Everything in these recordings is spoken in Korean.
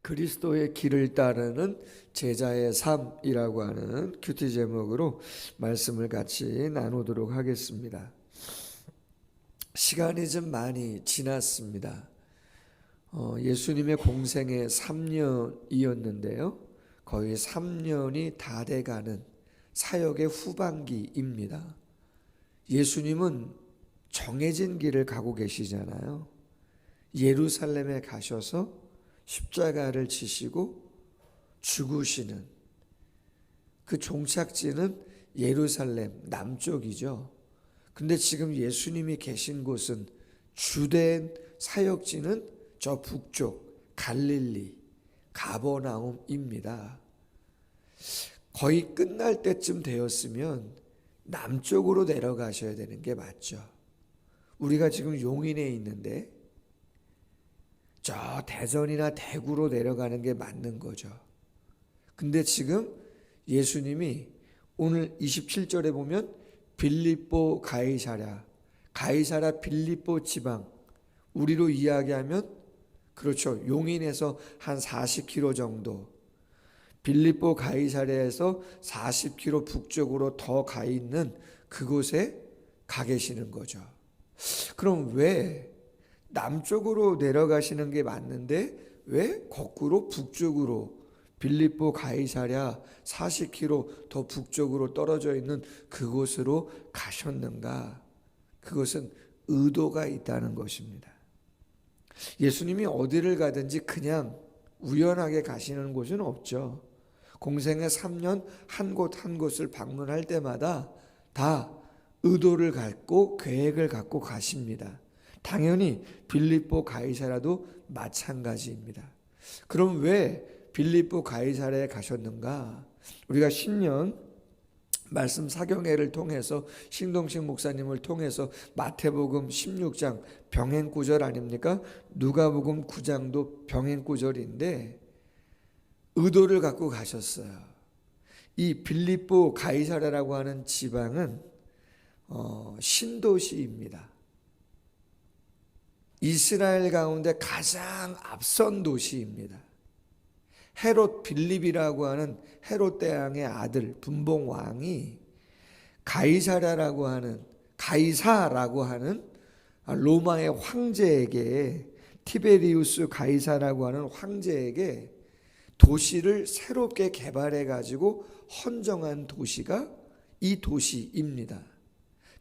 그리스도의 길을 따르는 제자의 삶이라고 하는 큐티 제목으로 말씀을 같이 나누도록 하겠습니다. 시간이 좀 많이 지났습니다. 예수님의 공생애 3년이었는데요. 거의 3년이 다 돼가는 사역의 후반기입니다. 예수님은 정해진 길을 가고 계시잖아요. 예루살렘에 가셔서 십자가를 지시고 죽으시는 그 종착지는 예루살렘 남쪽이죠. 근데 지금 예수님이 계신 곳은 주된 사역지는 저 북쪽 갈릴리 가버나움입니다. 거의 끝날 때쯤 되었으면 남쪽으로 내려가셔야 되는 게 맞죠. 우리가 지금 용인에 있는데 저 대전이나 대구로 내려가는 게 맞는 거죠. 근데 지금 예수님이 오늘 27절에 보면 빌립보 가이사랴 빌립보 지방, 우리로 이야기하면 그렇죠, 용인에서 한 40km 정도, 빌립보 가이사랴에서 40km 북쪽으로 더 가 있는 그곳에 가 계시는 거죠. 그럼 왜 남쪽으로 내려가시는 게 맞는데 왜 거꾸로 북쪽으로 빌립보 가이사랴 40km 더 북쪽으로 떨어져 있는 그곳으로 가셨는가? 그것은 의도가 있다는 것입니다. 예수님이 어디를 가든지 그냥 우연하게 가시는 곳은 없죠. 공생의 3년 한 곳 한 곳을 방문할 때마다 다 의도를 갖고 계획을 갖고 가십니다. 당연히 빌립보 가이사랴도 마찬가지입니다. 그럼 왜 빌립보 가이사랴에 가셨는가? 우리가 신년 말씀 사경회를 통해서 신동식 목사님을 통해서 마태복음 16장 병행구절 아닙니까? 누가복음 9장도 병행구절인데 의도를 갖고 가셨어요. 이 빌립보 가이사랴라고 하는 지방은 신도시입니다. 이스라엘 가운데 가장 앞선 도시입니다. 헤롯 빌립이라고 하는 헤롯 대왕의 아들 분봉 왕이 가이사라고 하는 로마의 황제에게, 티베리우스 가이사라고 하는 황제에게 도시를 새롭게 개발해 가지고 헌정한 도시가 이 도시입니다.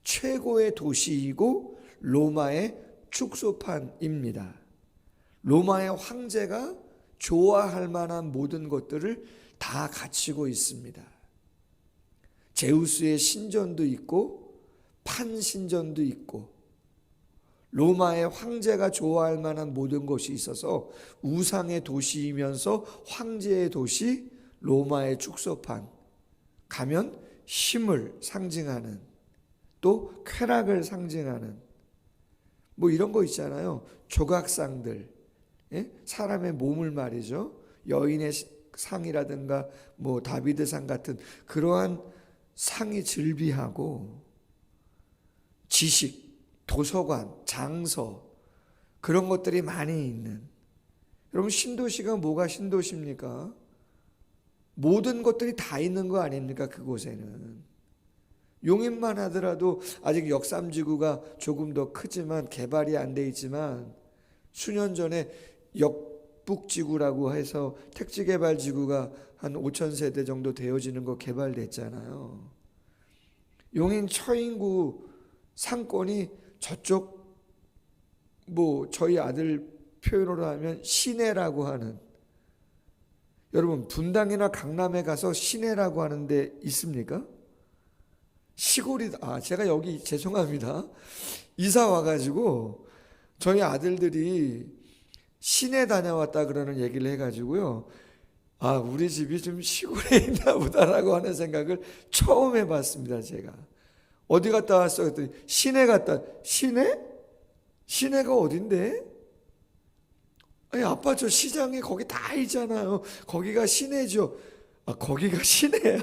최고의 도시이고 로마의 축소판입니다. 로마의 황제가 좋아할 만한 모든 것들을 다 갖추고 있습니다. 제우스의 신전도 있고 판신전도 있고 로마의 황제가 좋아할 만한 모든 것이 있어서 우상의 도시이면서 황제의 도시 로마의 축소판, 가면 힘을 상징하는, 또 쾌락을 상징하는 뭐 이런 거 있잖아요. 조각상들, 사람의 몸을 말이죠. 여인의 상이라든가 뭐 다비드상 같은 그러한 상이 즐비하고 지식, 도서관, 장서 그런 것들이 많이 있는, 여러분 신도시가 뭐가 신도시입니까? 모든 것들이 다 있는 거 아닙니까? 그곳에는 용인만 하더라도 아직 역삼지구가 조금 더 크지만 개발이 안 돼 있지만 수년 전에 역북지구라고 해서 택지개발지구가 한 5,000세대 정도 되어지는 거 개발됐잖아요. 용인 처인구 상권이 저쪽 뭐 저희 아들 표현으로 하면 시내라고 하는, 여러분 분당이나 강남에 가서 시내라고 하는 데 있습니까? 시골이다. 제가 여기 죄송합니다. 이사 와가지고 저희 아들들이 시내 다녀왔다 그러는 얘기를 해가지고요. 우리 집이 좀 시골에 있나 보다라고 하는 생각을 처음 해봤습니다. 제가 어디 갔다 왔어? 그랬더니 시내 갔다. 시내? 시내가 어딘데? 아니 아빠 저 시장에 거기 다 있잖아요. 거기가 시내죠. 거기가 시내야.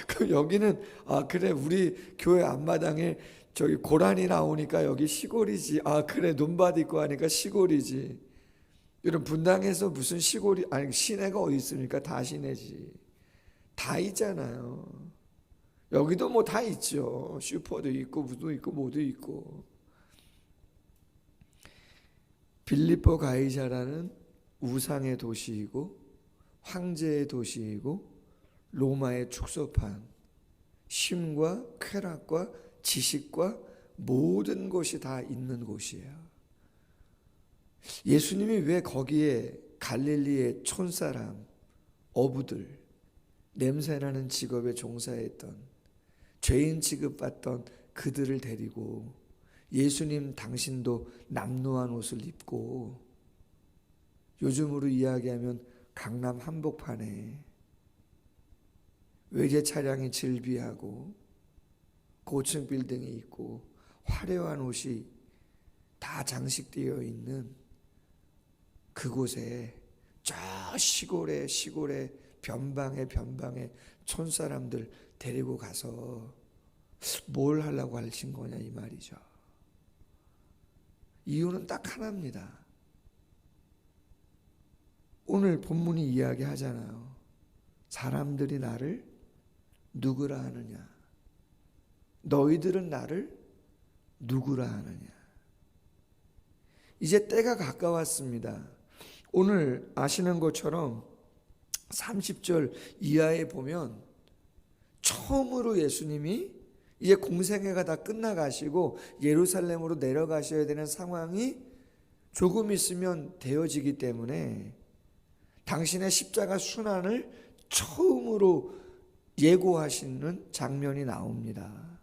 그럼 여기는 그래 우리 교회 앞마당에 저기 고라니 나오니까 여기 시골이지. 그래 논밭 있고 하니까 시골이지. 여러분 분당에서 무슨 시골이 아니 시내가 어디 있습니까? 다 시내지. 다 있잖아요. 여기도 뭐 다 있죠. 슈퍼도 있고 무도 있고 뭐도 있고. 빌립보 가이사라는 우상의 도시이고 황제의 도시이고 로마의 축소판, 쉼과 쾌락과 지식과 모든 것이 다 있는 곳이에요. 예수님이 왜 거기에 갈릴리의 촌사람, 어부들, 냄새나는 직업에 종사했던 죄인 취급받던 그들을 데리고 예수님 당신도 남루한 옷을 입고 요즘으로 이야기하면 강남 한복판에 외제 차량이 질비하고 고층 빌딩이 있고 화려한 옷이 다 장식되어 있는 그곳에 저 시골에 변방에 촌사람들 데리고 가서 뭘 하려고 하신 거냐 이 말이죠. 이유는 딱 하나입니다. 오늘 본문이 이야기하잖아요. 사람들이 나를 누구라 하느냐? 너희들은 나를 누구라 하느냐? 이제 때가 가까웠습니다. 오늘 아시는 것처럼 30절 이하에 보면 처음으로 예수님이 이제 공생애가 다 끝나가시고 예루살렘으로 내려가셔야 되는 상황이 조금 있으면 되어지기 때문에 당신의 십자가 순환을 처음으로 예고하시는 장면이 나옵니다.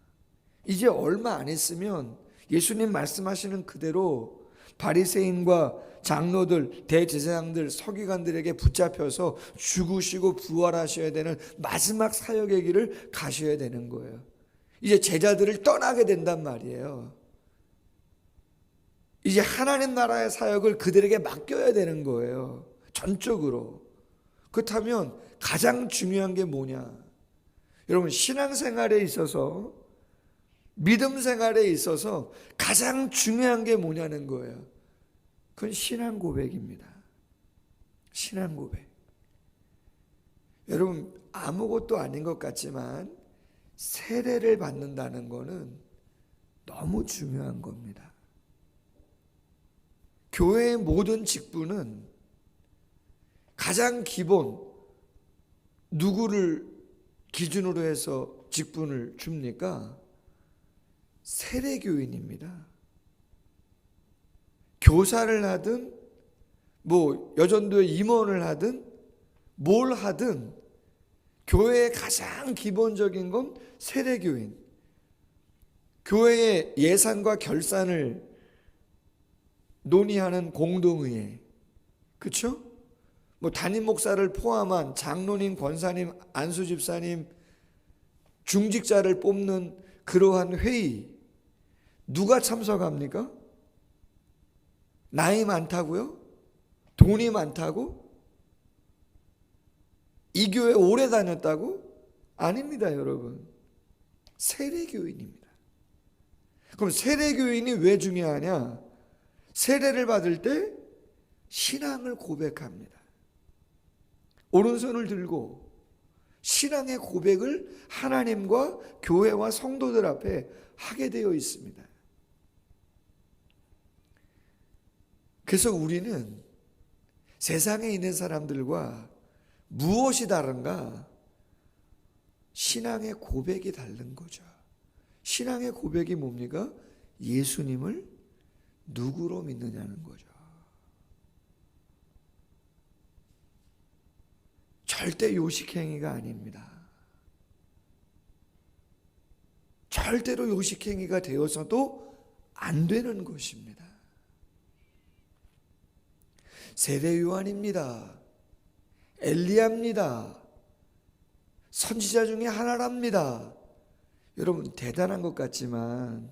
이제 얼마 안 있으면 예수님 말씀하시는 그대로 바리새인과 장로들, 대제사장들, 서기관들에게 붙잡혀서 죽으시고 부활하셔야 되는 마지막 사역의 길을 가셔야 되는 거예요. 이제 제자들을 떠나게 된단 말이에요. 이제 하나님 나라의 사역을 그들에게 맡겨야 되는 거예요. 전적으로. 그렇다면 가장 중요한 게 뭐냐? 여러분 신앙생활에 있어서 믿음 생활에 있어서 가장 중요한 게 뭐냐는 거예요. 그건 신앙 고백입니다. 신앙 고백. 여러분 아무것도 아닌 것 같지만 세례를 받는다는 거는 너무 중요한 겁니다. 교회의 모든 직분은 가장 기본 누구를 기준으로 해서 직분을 줍니까? 세례교인입니다. 교사를 하든 뭐 여전도의 임원을 하든 뭘 하든 교회의 가장 기본적인 건 세례교인. 교회의 예산과 결산을 논의하는 공동의회. 그렇죠? 뭐 담임 목사를 포함한 장로님, 권사님, 안수집사님, 중직자를 뽑는 그러한 회의 누가 참석합니까? 나이 많다고요? 돈이 많다고? 이 교회 오래 다녔다고? 아닙니다, 여러분. 세례교인입니다. 그럼 세례교인이 왜 중요하냐? 세례를 받을 때 신앙을 고백합니다. 오른손을 들고 신앙의 고백을 하나님과 교회와 성도들 앞에 하게 되어 있습니다. 그래서 우리는 세상에 있는 사람들과 무엇이 다른가? 신앙의 고백이 다른 거죠. 신앙의 고백이 뭡니까? 예수님을 누구로 믿느냐는 거죠. 절대 요식행위가 아닙니다. 절대로 요식행위가 되어서도 안 되는 것입니다. 세례 요한입니다. 엘리야입니다. 선지자 중에 하나랍니다. 여러분 대단한 것 같지만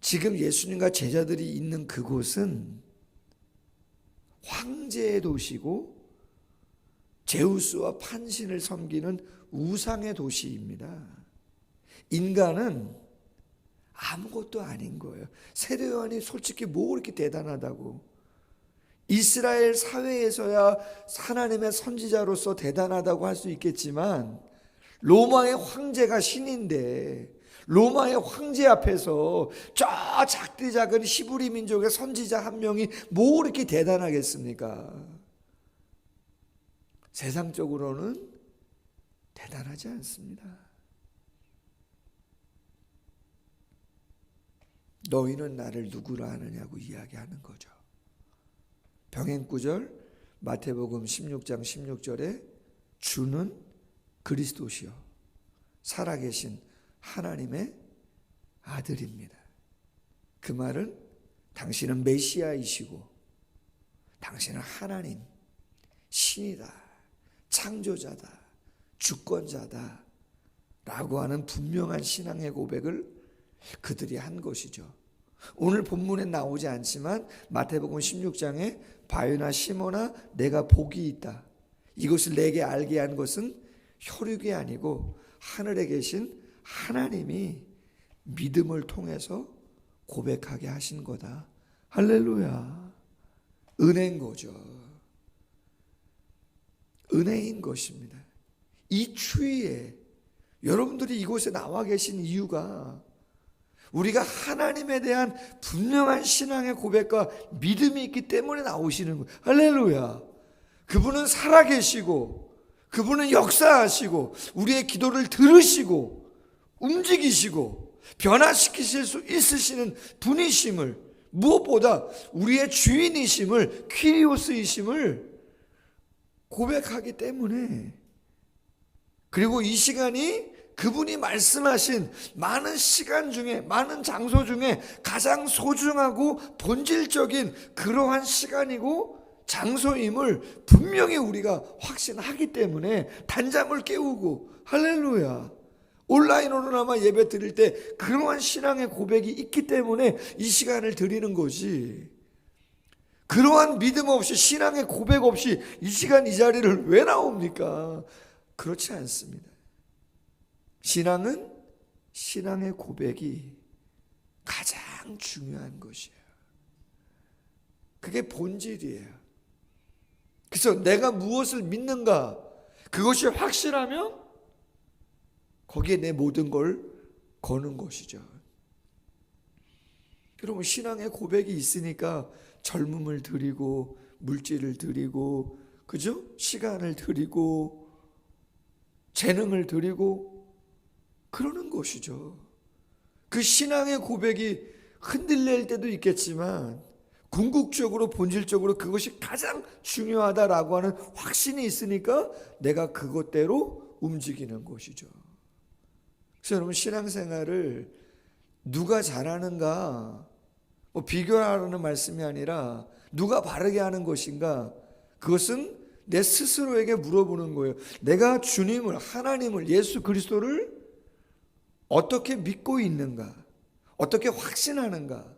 지금 예수님과 제자들이 있는 그곳은 황제의 도시고 제우스와 판신을 섬기는 우상의 도시입니다. 인간은 아무것도 아닌 거예요. 세례 요한이 솔직히 뭐 그렇게 대단하다고. 이스라엘 사회에서야 하나님의 선지자로서 대단하다고 할 수 있겠지만 로마의 황제가 신인데 로마의 황제 앞에서 저 작디 작은 히브리 민족의 선지자 한 명이 뭐 그렇게 대단하겠습니까? 세상적으로는 대단하지 않습니다. 너희는 나를 누구라 하느냐고 이야기하는 거죠. 병행구절 마태복음 16장 16절에 주는 그리스도시요 살아계신 하나님의 아들입니다. 그 말은 당신은 메시아이시고 당신은 하나님, 신이다, 창조자다, 주권자다 라고 하는 분명한 신앙의 고백을 그들이 한 것이죠. 오늘 본문에 나오지 않지만 마태복음 16장에 바요나 시몬아 내가 복이 있다. 이것을 내게 알게 한 것은 혈육이 아니고 하늘에 계신 하나님이 믿음을 통해서 고백하게 하신 거다. 할렐루야. 은혜인 거죠. 은혜인 것입니다. 이 추위에 여러분들이 이곳에 나와 계신 이유가 우리가 하나님에 대한 분명한 신앙의 고백과 믿음이 있기 때문에 나오시는 거예요. 할렐루야. 그분은 살아계시고 그분은 역사하시고 우리의 기도를 들으시고 움직이시고 변화시키실 수 있으시는 분이심을, 무엇보다 우리의 주인이심을, 퀴리오스이심을 고백하기 때문에, 그리고 이 시간이 그분이 말씀하신 많은 시간 중에, 많은 장소 중에 가장 소중하고 본질적인 그러한 시간이고 장소임을 분명히 우리가 확신하기 때문에 단잠을 깨우고, 할렐루야, 온라인으로나마 예배 드릴 때 그러한 신앙의 고백이 있기 때문에 이 시간을 드리는 거지, 그러한 믿음 없이 신앙의 고백 없이 이 시간 이 자리를 왜 나옵니까? 그렇지 않습니다. 신앙은 신앙의 고백이 가장 중요한 것이에요. 그게 본질이에요. 그래서 내가 무엇을 믿는가, 그것이 확실하면 거기에 내 모든 걸 거는 것이죠. 여러분, 신앙의 고백이 있으니까 젊음을 드리고 물질을 드리고, 그죠? 시간을 드리고 재능을 드리고 그러는 것이죠. 그 신앙의 고백이 흔들릴 때도 있겠지만 궁극적으로 본질적으로 그것이 가장 중요하다라고 하는 확신이 있으니까 내가 그것대로 움직이는 것이죠. 그래서 여러분, 신앙생활을 누가 잘하는가, 비교하라는 말씀이 아니라 누가 바르게 하는 것인가, 그것은 내 스스로에게 물어보는 거예요. 내가 주님을, 하나님을, 예수 그리스도를 어떻게 믿고 있는가, 어떻게 확신하는가,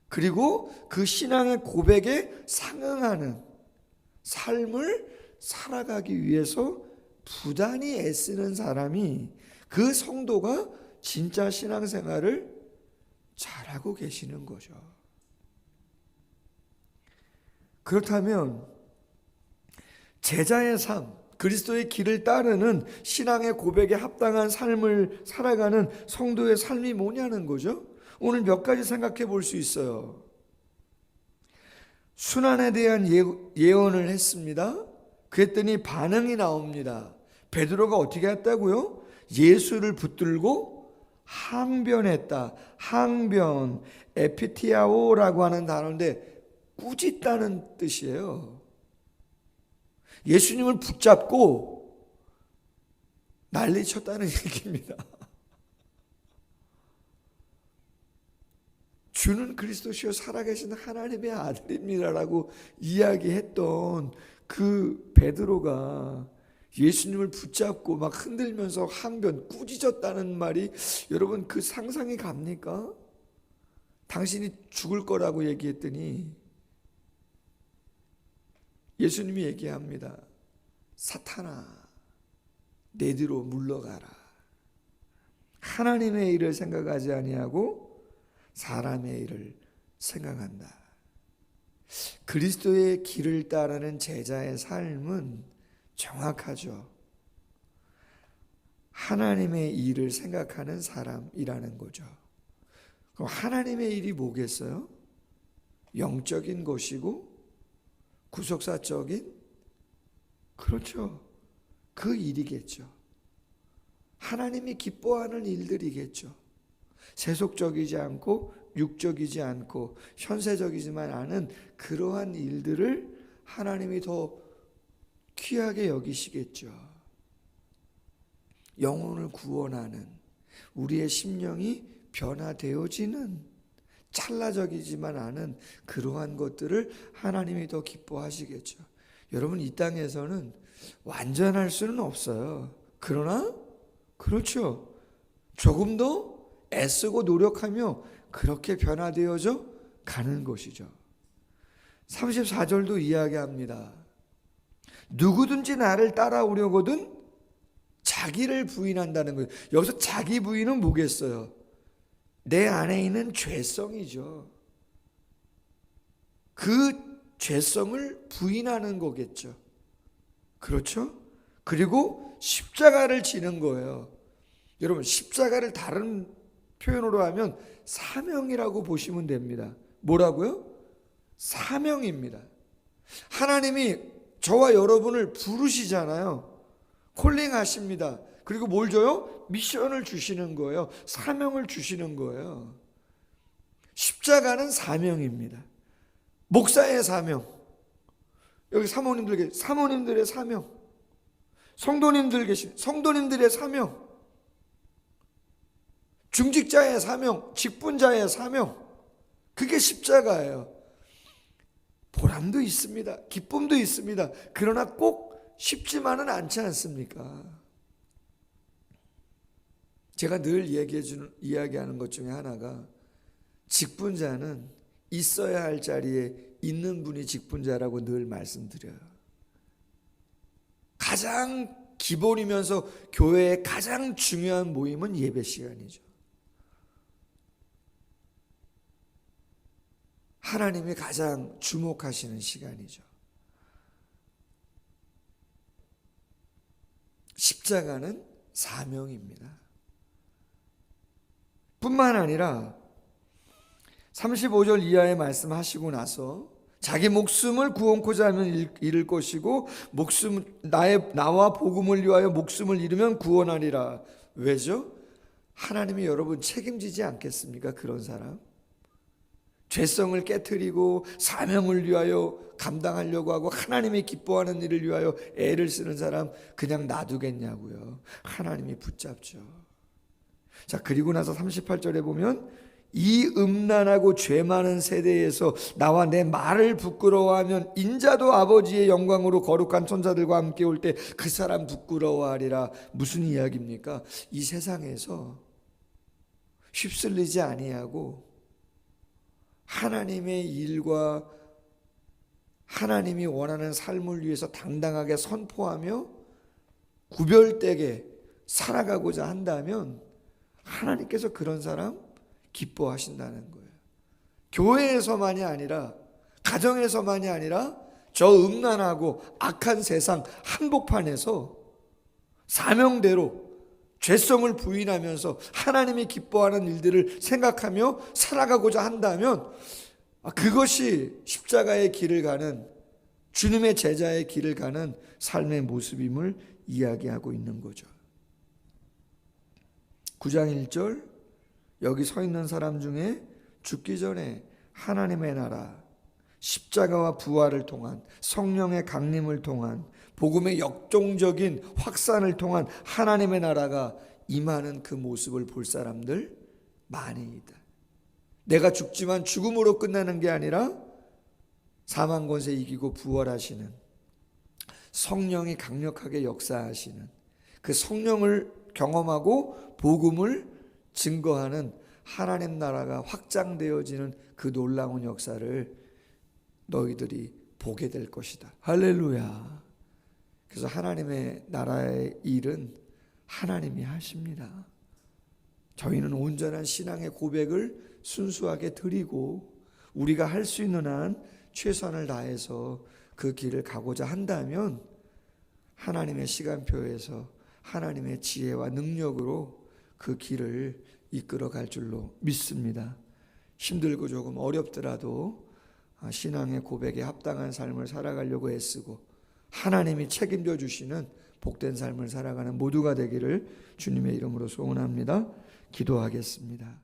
그리고 그 신앙의 고백에 상응하는 삶을 살아가기 위해서 부단히 애쓰는 사람이, 그 성도가 진짜 신앙생활을 잘하고 계시는 거죠. 그렇다면 제자의 삶, 그리스도의 길을 따르는 신앙의 고백에 합당한 삶을 살아가는 성도의 삶이 뭐냐는 거죠. 오늘 몇 가지 생각해 볼 수 있어요. 순환에 대한 예언을 했습니다. 그랬더니 반응이 나옵니다. 베드로가 어떻게 했다고요? 예수를 붙들고 항변했다. 항변, 에피티아오라고 하는 단어인데 꾸짖다는 뜻이에요. 예수님을 붙잡고 난리쳤다는 얘기입니다. 주는 그리스도시요 살아계신 하나님의 아들입니다라고 이야기했던 그 베드로가 예수님을 붙잡고 막 흔들면서 항변, 꾸짖었다는 말이, 여러분, 그 상상이 갑니까? 당신이 죽을 거라고 얘기했더니 예수님이 얘기합니다. 사탄아, 내 뒤로 물러가라. 하나님의 일을 생각하지 아니하고 사람의 일을 생각한다. 그리스도의 길을 따르는 제자의 삶은 정확하죠. 하나님의 일을 생각하는 사람이라는 거죠. 그럼 하나님의 일이 뭐겠어요? 영적인 것이고 구속사적인, 그렇죠, 그 일이겠죠. 하나님이 기뻐하는 일들이겠죠. 세속적이지 않고 육적이지 않고 현세적이지만 않은 그러한 일들을 하나님이 더 귀하게 여기시겠죠. 영혼을 구원하는, 우리의 심령이 변화되어지는, 찰나적이지만 않은 그러한 것들을 하나님이 더 기뻐하시겠죠. 여러분, 이 땅에서는 완전할 수는 없어요. 그러나 그렇죠, 조금 더 애쓰고 노력하며 그렇게 변화되어져 가는 것이죠. 34절도 이야기합니다. 누구든지 나를 따라오려거든 자기를 부인한다는 거예요. 여기서 자기 부인은 뭐겠어요? 내 안에 있는 죄성이죠. 그 죄성을 부인하는 거겠죠. 그렇죠? 그리고 십자가를 지는 거예요. 여러분, 십자가를 다른 표현으로 하면 사명이라고 보시면 됩니다. 뭐라고요? 사명입니다. 하나님이 저와 여러분을 부르시잖아요. 콜링하십니다. 그리고 뭘 줘요? 미션을 주시는 거예요. 사명을 주시는 거예요. 십자가는 사명입니다. 목사의 사명, 여기 사모님들의 사명, 성도님들 계신 성도님들의 사명, 중직자의 사명, 직분자의 사명, 그게 십자가예요. 보람도 있습니다. 기쁨도 있습니다. 그러나 꼭 쉽지만은 않지 않습니까? 제가 늘 이야기하는 것 중에 하나가, 직분자는 있어야 할 자리에 있는 분이 직분자라고 늘 말씀드려요. 가장 기본이면서 교회의 가장 중요한 모임은 예배 시간이죠. 하나님이 가장 주목하시는 시간이죠. 십자가는 사명입니다. 뿐만 아니라 35절 이하의 말씀하시고 나서 자기 목숨을 구원코자 하면 잃을 것이고 나와 복음을 위하여 목숨을 잃으면 구원하리라. 왜죠? 하나님이 여러분 책임지지 않겠습니까? 그런 사람, 죄성을 깨트리고 사명을 위하여 감당하려고 하고 하나님이 기뻐하는 일을 위하여 애를 쓰는 사람 그냥 놔두겠냐고요. 하나님이 붙잡죠. 자, 그리고 나서 38절에 보면, 이 음란하고 죄 많은 세대에서 나와 내 말을 부끄러워하면 인자도 아버지의 영광으로 거룩한 천사들과 함께 올 때 그 사람 부끄러워하리라. 무슨 이야기입니까? 이 세상에서 휩쓸리지 아니하고 하나님의 일과 하나님이 원하는 삶을 위해서 당당하게 선포하며 구별되게 살아가고자 한다면 하나님께서 그런 사람 기뻐하신다는 거예요. 교회에서만이 아니라, 가정에서만이 아니라 저 음란하고 악한 세상 한복판에서 사명대로 죄성을 부인하면서 하나님이 기뻐하는 일들을 생각하며 살아가고자 한다면, 그것이 십자가의 길을 가는, 주님의 제자의 길을 가는 삶의 모습임을 이야기하고 있는 거죠. 9장 1절, 여기 서 있는 사람 중에 죽기 전에 하나님의 나라, 십자가와 부활을 통한, 성령의 강림을 통한, 복음의 역동적인 확산을 통한 하나님의 나라가 임하는 그 모습을 볼 사람들 많이 있다. 내가 죽지만 죽음으로 끝나는 게 아니라 사망 권세 이기고 부활하시는, 성령이 강력하게 역사하시는, 그 성령을 경험하고 복음을 증거하는 하나님 나라가 확장되어지는 그 놀라운 역사를 너희들이 보게 될 것이다. 할렐루야. 그래서 하나님의 나라의 일은 하나님이 하십니다. 저희는 온전한 신앙의 고백을 순수하게 드리고 우리가 할 수 있는 한 최선을 다해서 그 길을 가고자 한다면 하나님의 시간표에서 하나님의 지혜와 능력으로 그 길을 이끌어 갈 줄로 믿습니다. 힘들고 조금 어렵더라도 신앙의 고백에 합당한 삶을 살아가려고 애쓰고 하나님이 책임져 주시는 복된 삶을 살아가는 모두가 되기를 주님의 이름으로 소원합니다. 기도하겠습니다.